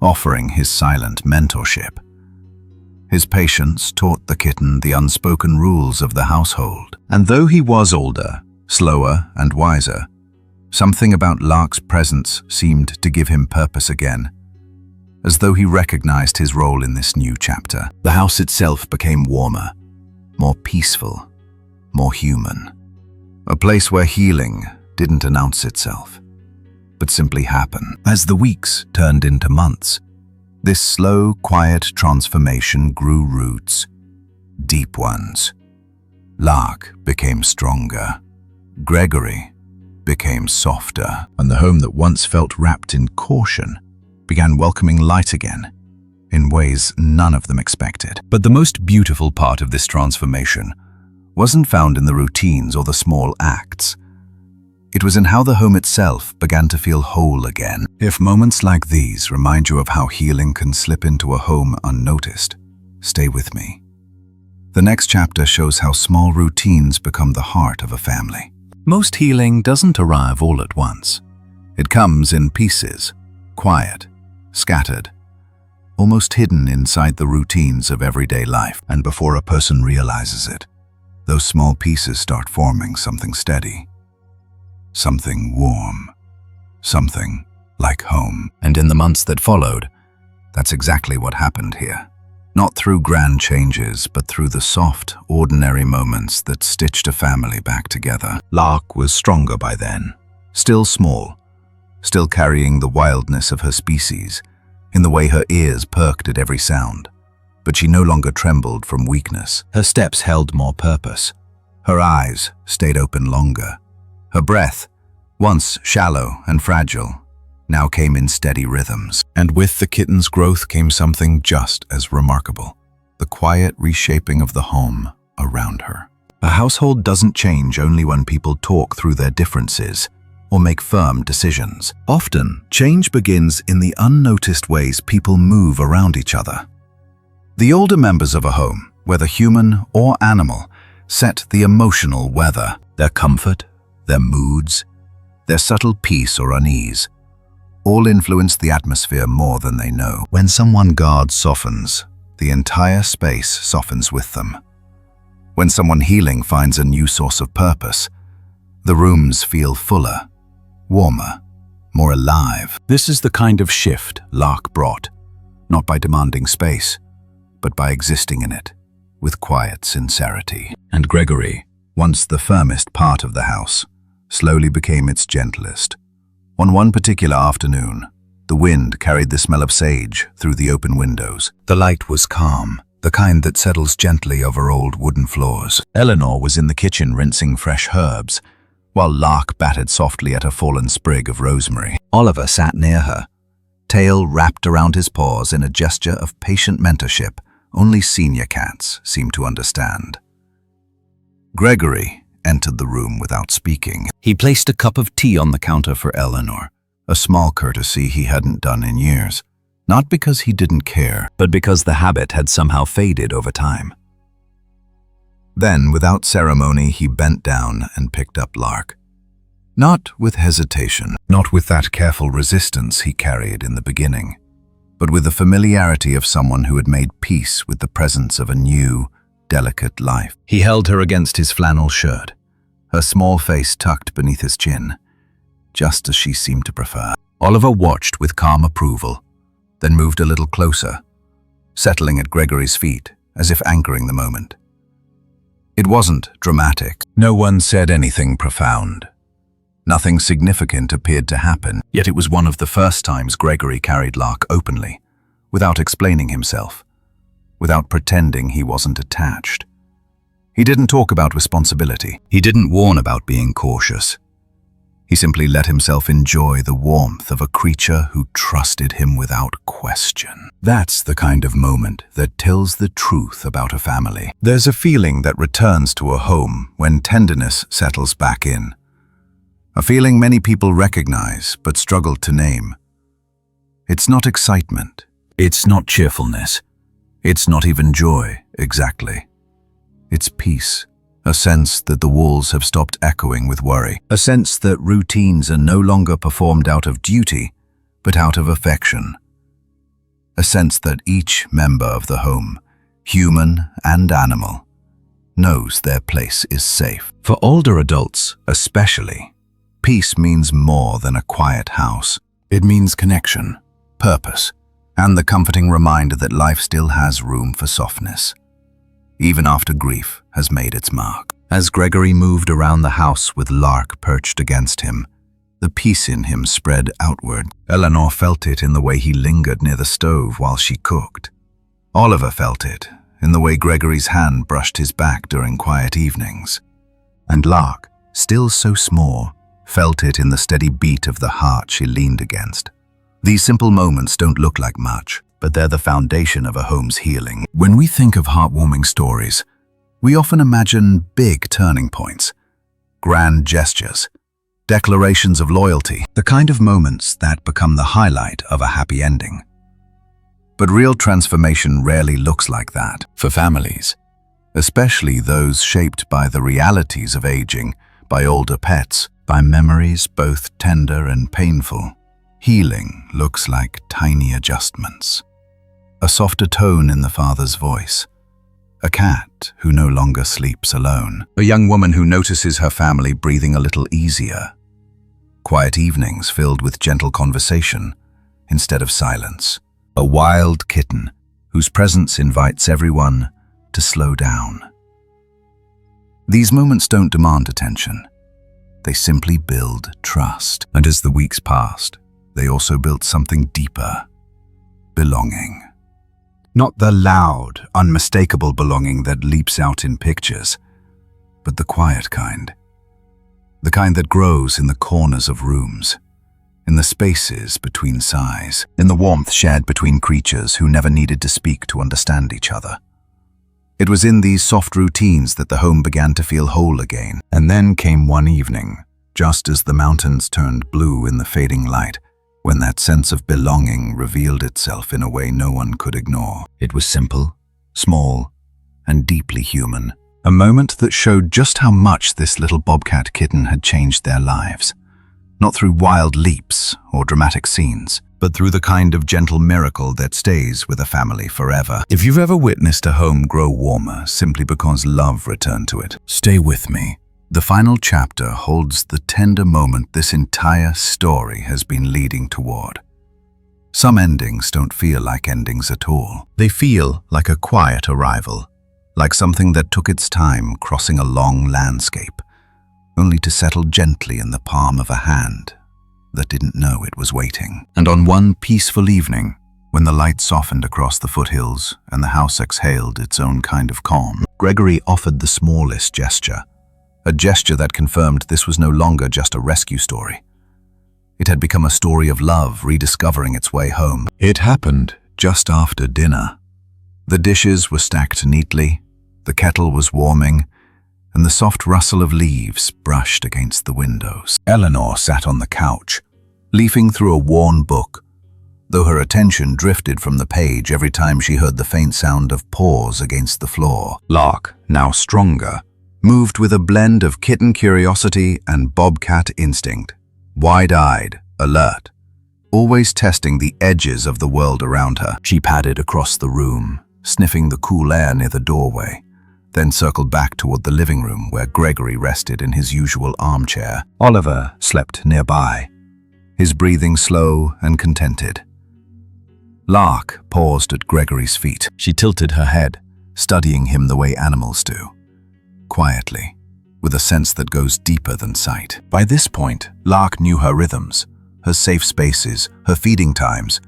offering his silent mentorship. His patience taught the kitten the unspoken rules of the household. And though he was older, slower and wiser, something about Lark's presence seemed to give him purpose again, as though he recognized his role in this new chapter. The house itself became warmer, more peaceful, more human. A place where healing didn't announce itself, but simply happen. As the weeks turned into months, this slow, quiet transformation grew roots, deep ones. Lark became stronger. Gregory became softer, and the home that once felt wrapped in caution began welcoming light again, in ways none of them expected. But the most beautiful part of this transformation wasn't found in the routines or the small acts. It was in how the home itself began to feel whole again. If moments like these remind you of how healing can slip into a home unnoticed, stay with me. The next chapter shows how small routines become the heart of a family. Most healing doesn't arrive all at once. It comes in pieces, quiet, scattered, almost hidden inside the routines of everyday life. And before a person realizes it, those small pieces start forming something steady, something warm, something like home. And in the months that followed, that's exactly what happened here. Not through grand changes, but through the soft, ordinary moments that stitched a family back together. Lark was stronger by then, still small, still carrying the wildness of her species, in the way her ears perked at every sound. But she no longer trembled from weakness. Her steps held more purpose. Her eyes stayed open longer. Her breath, once shallow and fragile, now came in steady rhythms. And with the kitten's growth came something just as remarkable, the quiet reshaping of the home around her. A household doesn't change only when people talk through their differences or make firm decisions. Often, change begins in the unnoticed ways people move around each other. The older members of a home, whether human or animal, set the emotional weather, their comfort, their moods, their subtle peace or unease. All influence the atmosphere more than they know. When someone guard softens, the entire space softens with them. When someone healing finds a new source of purpose, the rooms feel fuller, warmer, more alive. This is the kind of shift Lark brought, not by demanding space, but by existing in it, with quiet sincerity. And Gregory, once the firmest part of the house, slowly became its gentlest. On one particular afternoon, the wind carried the smell of sage through the open windows. The light was calm, the kind that settles gently over old wooden floors. Eleanor was in the kitchen rinsing fresh herbs, while Lark batted softly at a fallen sprig of rosemary. Oliver sat near her, tail wrapped around his paws in a gesture of patient mentorship only senior cats seem to understand. Gregory entered the room without speaking. He placed a cup of tea on the counter for Eleanor, a small courtesy he hadn't done in years, not because he didn't care, but because the habit had somehow faded over time. Then, without ceremony, he bent down and picked up Lark. Not with hesitation, not with that careful resistance he carried in the beginning, but with the familiarity of someone who had made peace with the presence of a new, delicate life. He held her against his flannel shirt, her small face tucked beneath his chin, just as she seemed to prefer. Oliver watched with calm approval, then moved a little closer, settling at Gregory's feet as if anchoring the moment. It wasn't dramatic. No one said anything profound. Nothing significant appeared to happen, yet it was one of the first times Gregory carried Lark openly, without explaining himself, without pretending he wasn't attached. He didn't talk about responsibility. He didn't warn about being cautious. He simply let himself enjoy the warmth of a creature who trusted him without question. That's the kind of moment that tells the truth about a family. There's a feeling that returns to a home when tenderness settles back in. A feeling many people recognize but struggle to name. It's not excitement. It's not cheerfulness. It's not even joy, exactly. It's peace. A sense that the walls have stopped echoing with worry. A sense that routines are no longer performed out of duty, but out of affection. A sense that each member of the home, human and animal, knows their place is safe. For older adults, especially, peace means more than a quiet house. It means connection, purpose, and the comforting reminder that life still has room for softness, even after grief has made its mark. As Gregory moved around the house with Lark perched against him, the peace in him spread outward. Eleanor felt it in the way he lingered near the stove while she cooked. Oliver felt it in the way Gregory's hand brushed his back during quiet evenings. And Lark, still so small, felt it in the steady beat of the heart she leaned against. These simple moments don't look like much, but they're the foundation of a home's healing. When we think of heartwarming stories, we often imagine big turning points, grand gestures, declarations of loyalty, the kind of moments that become the highlight of a happy ending. But real transformation rarely looks like that for families, especially those shaped by the realities of aging, by older pets, by memories both tender and painful. Healing looks like tiny adjustments. A softer tone in the father's voice. A cat who no longer sleeps alone. A young woman who notices her family breathing a little easier. Quiet evenings filled with gentle conversation instead of silence. A wild kitten whose presence invites everyone to slow down. These moments don't demand attention. They simply build trust. And as the weeks passed, they also built something deeper. Belonging. Not the loud, unmistakable belonging that leaps out in pictures, but the quiet kind. The kind that grows in the corners of rooms, in the spaces between sighs, in the warmth shared between creatures who never needed to speak to understand each other. It was in these soft routines that the home began to feel whole again. And then came one evening, just as the mountains turned blue in the fading light, when that sense of belonging revealed itself in a way no one could ignore. It was simple, small, and deeply human. A moment that showed just how much this little bobcat kitten had changed their lives. Not through wild leaps or dramatic scenes, but through the kind of gentle miracle that stays with a family forever. If you've ever witnessed a home grow warmer simply because love returned to it, stay with me. The final chapter holds the tender moment this entire story has been leading toward. Some endings don't feel like endings at all. They feel like a quiet arrival, like something that took its time crossing a long landscape, only to settle gently in the palm of a hand that didn't know it was waiting. And on one peaceful evening, when the light softened across the foothills and the house exhaled its own kind of calm, Gregory offered the smallest gesture, a gesture that confirmed this was no longer just a rescue story. It had become a story of love rediscovering its way home. It happened just after dinner. The dishes were stacked neatly, the kettle was warming, and the soft rustle of leaves brushed against the windows. Eleanor sat on the couch, leafing through a worn book, though her attention drifted from the page every time she heard the faint sound of paws against the floor. Lark, now stronger, moved with a blend of kitten curiosity and bobcat instinct, wide-eyed, alert, always testing the edges of the world around her. She padded across the room, sniffing the cool air near the doorway, then circled back toward the living room where Gregory rested in his usual armchair. Oliver slept nearby, his breathing slow and contented. Lark paused at Gregory's feet. She tilted her head, studying him the way animals do, quietly, with a sense that goes deeper than sight. By this point, Lark knew her rhythms, her safe spaces, her feeding times,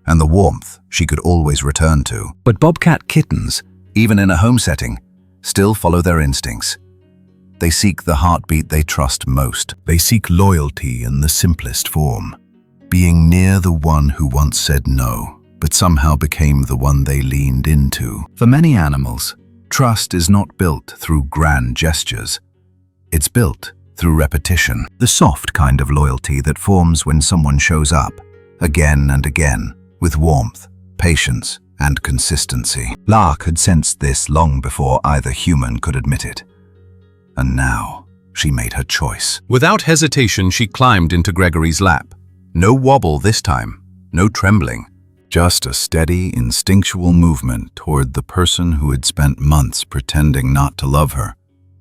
and the warmth she could always return to. But bobcat kittens, even in a home setting, still follow their instincts. They seek the heartbeat they trust most. They seek loyalty in the simplest form, being near the one who once said no, but somehow became the one they leaned into. For many animals, trust is not built through grand gestures. It's built through repetition, the soft kind of loyalty that forms when someone shows up, again and again, with warmth, patience, and consistency. Lark had sensed this long before either human could admit it. And now, she made her choice. Without hesitation, she climbed into Gregory's lap. No wobble this time, no trembling. Just a steady, instinctual movement toward the person who had spent months pretending not to love her,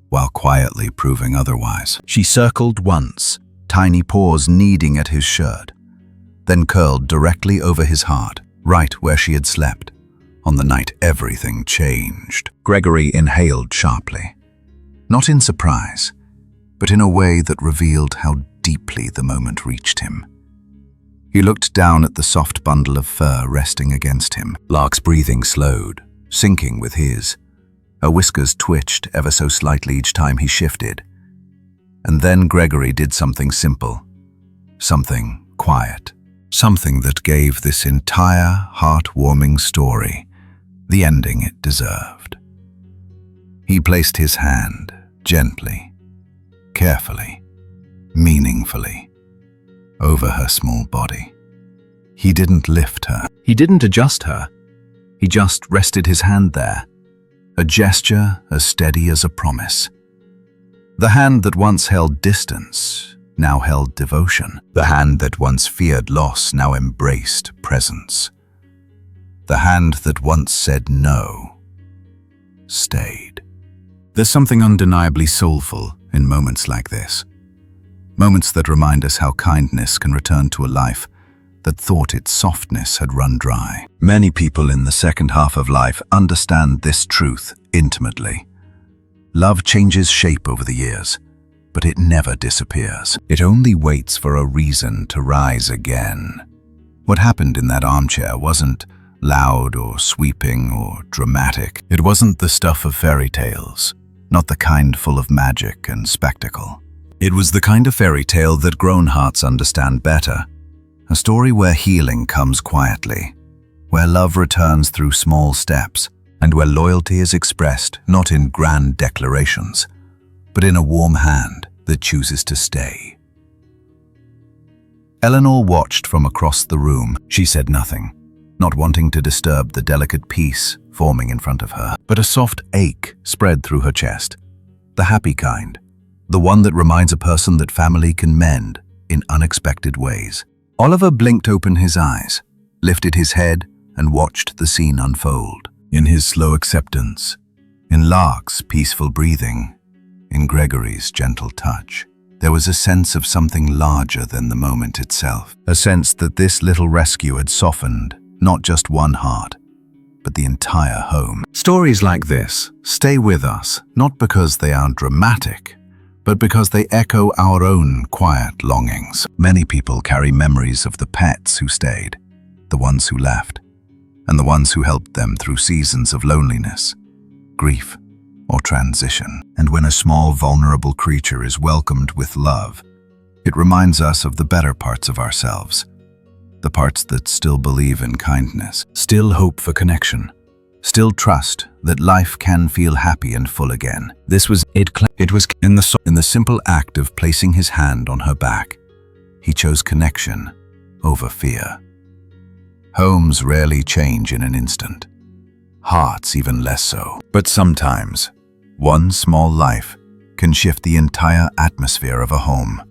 while quietly proving otherwise. She circled once, tiny paws kneading at his shirt, then curled directly over his heart, right where she had slept, on the night everything changed. Gregory inhaled sharply, not in surprise, but in a way that revealed how deeply the moment reached him. He looked down at the soft bundle of fur resting against him. Lark's breathing slowed, syncing with his. Her whiskers twitched ever so slightly each time he shifted. And then Gregory did something simple, something quiet, something that gave this entire heartwarming story the ending it deserved. He placed his hand gently, carefully, meaningfully, over her small body. He didn't lift her. He didn't adjust her. He just rested his hand there, a gesture as steady as a promise. The hand that once held distance now held devotion. The hand that once feared loss now embraced presence. The hand that once said no stayed. There's something undeniably soulful in moments like this. Moments that remind us how kindness can return to a life that thought its softness had run dry. Many people in the second half of life understand this truth intimately. Love changes shape over the years, but it never disappears. It only waits for a reason to rise again. What happened in that armchair wasn't loud or sweeping or dramatic. It wasn't the stuff of fairy tales, not the kind full of magic and spectacle. It was the kind of fairy tale that grown hearts understand better. A story where healing comes quietly, where love returns through small steps, and where loyalty is expressed not in grand declarations, but in a warm hand that chooses to stay. Eleanor watched from across the room. She said nothing, not wanting to disturb the delicate peace forming in front of her. But a soft ache spread through her chest, the happy kind, the one that reminds a person that family can mend in unexpected ways. Oliver blinked open his eyes, lifted his head, and watched the scene unfold. In his slow acceptance, in Lark's peaceful breathing, in Gregory's gentle touch, there was a sense of something larger than the moment itself. A sense that this little rescue had softened not just one heart, but the entire home. Stories like this stay with us, not because they are dramatic, but because they echo our own quiet longings. Many people carry memories of the pets who stayed, the ones who left, and the ones who helped them through seasons of loneliness, grief, or transition. And when a small, vulnerable creature is welcomed with love, it reminds us of the better parts of ourselves, the parts that still believe in kindness, still hope for connection, still trust that life can feel happy and full again. This was it. It was in the simple act of placing his hand on her back. He chose connection over fear. Homes rarely change in an instant, hearts even less so. But sometimes, one small life can shift the entire atmosphere of a home,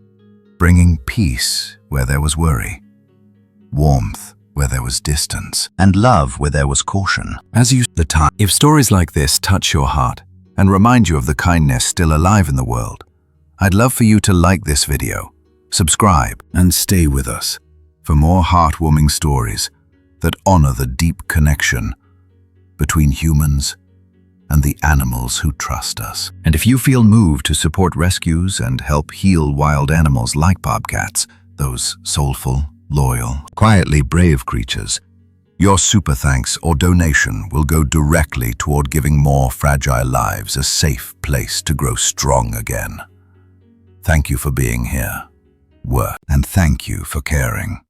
bringing peace where there was worry, warmth where there was distance, and love where there was caution. If stories like this touch your heart and remind you of the kindness still alive in the world, I'd love for you to like this video, subscribe, and stay with us for more heartwarming stories that honor the deep connection between humans and the animals who trust us. And if you feel moved to support rescues and help heal wild animals like bobcats, those soulful, loyal, quietly brave creatures, your super thanks or donation will go directly toward giving more fragile lives a safe place to grow strong again. Thank you for being here, and thank you for caring.